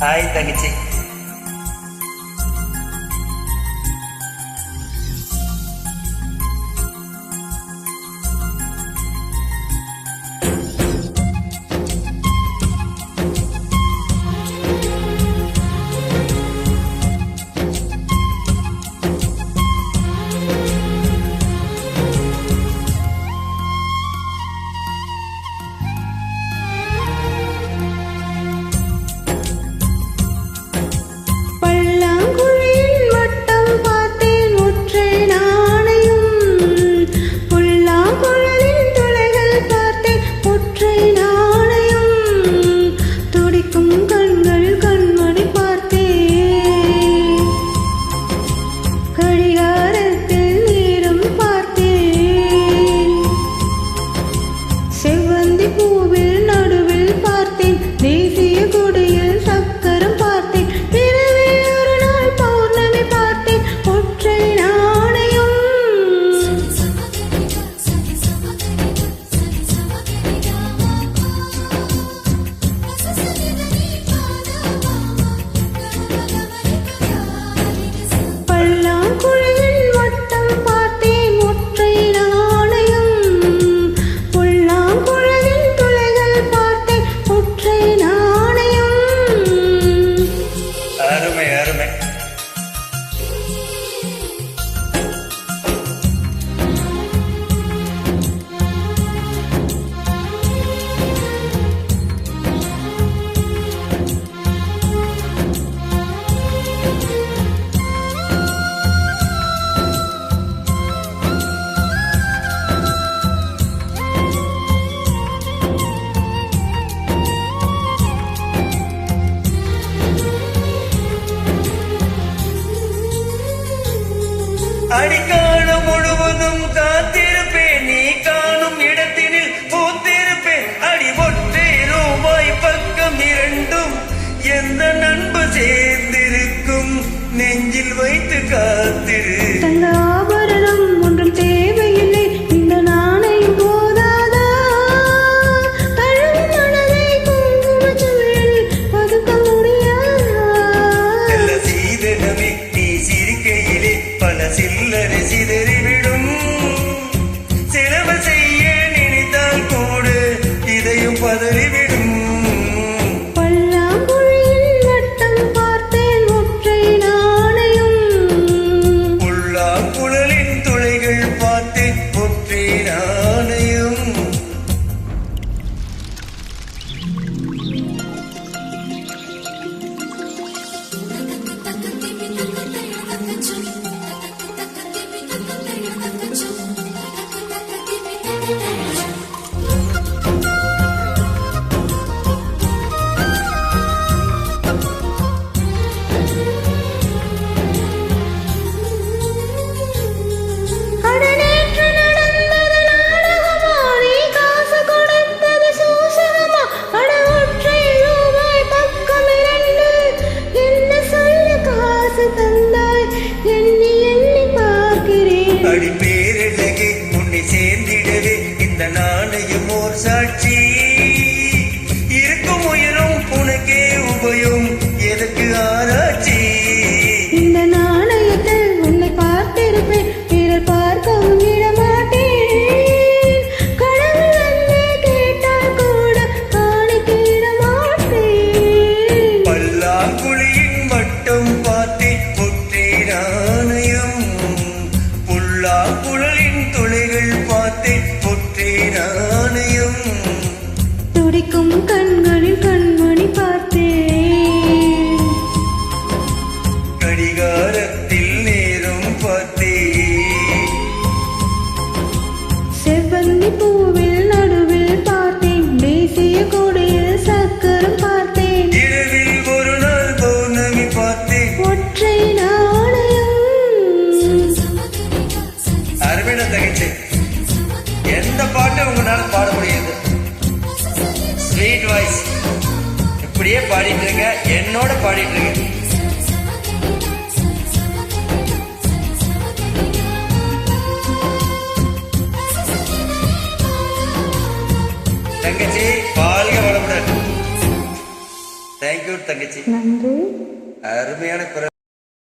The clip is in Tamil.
ஹாய் தங்கச்சி. அடிக்காலம் முழுவதும் காத்திருப்பேன், நீ காணும் இடத்தினில் பூத்திருப்பேன். அடி ஒற்றை ரூபாய் பக்கம் இரண்டும் எந்த நண்பு சேர்ந்திருக்கும், நெஞ்சில் வைத்து காத்திரு. தங்க ஆபரணம் ஒன்றும் தேவையில்லை, இந்த நாணயம் போதாதா? தழுவும் மனதை குங்குமச்சுவரில் பதுக்க முடியாதா? நல்ல சீதனமே நீ சிரிக்கையிலே பல சில்லறை சிதறிவிடும். செலவு செய்ய நினைத்தால் கூட இதையும் பதறிவிடும். பல்லாங்குழியில் வட்டம் பார்த்தேன் ஒற்றை நாணயம், புல்லாங்குழலின் துளைகள் பார்த்தேன் ஒற்றை நாணயம். அடநேற்று நடந்தது நாடகமா, நீ காசு கொடுத்தது சூசகமா? அட ஒற்றை ரூபாய் பக்கம் இரண்டு, என்ன சொல்ல காசு தந்தாய், எண்ணி எண்ணி பார்க்கிறேன். அடி பேரழகே உன்னை சேர்ந்திடவே இந்த நாணயம் ஓர் சாட்சி. இருக்கும் உயிரும் உனக்கே உபயம், எதற்கு ஆராய்ச்சி? இந்த நாணயத்தில் உன்னை பார்த்திருப்பேன், பிறர் பார்க்கவும் விடமாட்டேன். கடவுள் அன்பே கேட்டால் கூட காணிக்கையிட மாட்டேன். பல்லாங்குழியின் வட்டம் பார்த்தேன் ஒற்றை நாணயம், புல்லாங்குழலின் துளைகள் பார்த்தேன் ஒற்றை நாணயம். துடிக்கும் கண்களில் கண்மணி பார்த்தேன், கடிகாரத்தில் நேரம் பார்த்தேன். செவ்வந்தி பூவில் நடுவில் பார்த்தேன், தேசிய கொடியில் சக்கரம் பார்த்தேன். இரவில் ஒரு நாள் பௌர்ணமி பார்த்தேன். ஒற்றை நாணயம். அருமையான தங்கச்சி, எந்த பாட்டு உங்களால பாட முடியாது? ஸ்வீட் வாய்ஸ், இப்படியே பாடிட்டு இருங்க, என்னோட பாடிட்டு இருங்க. தங்கச்சி வாழ்க வளமுடன். தேங்க்யூ. தங்கச்சி. நன்றி. அருமையான குரல்.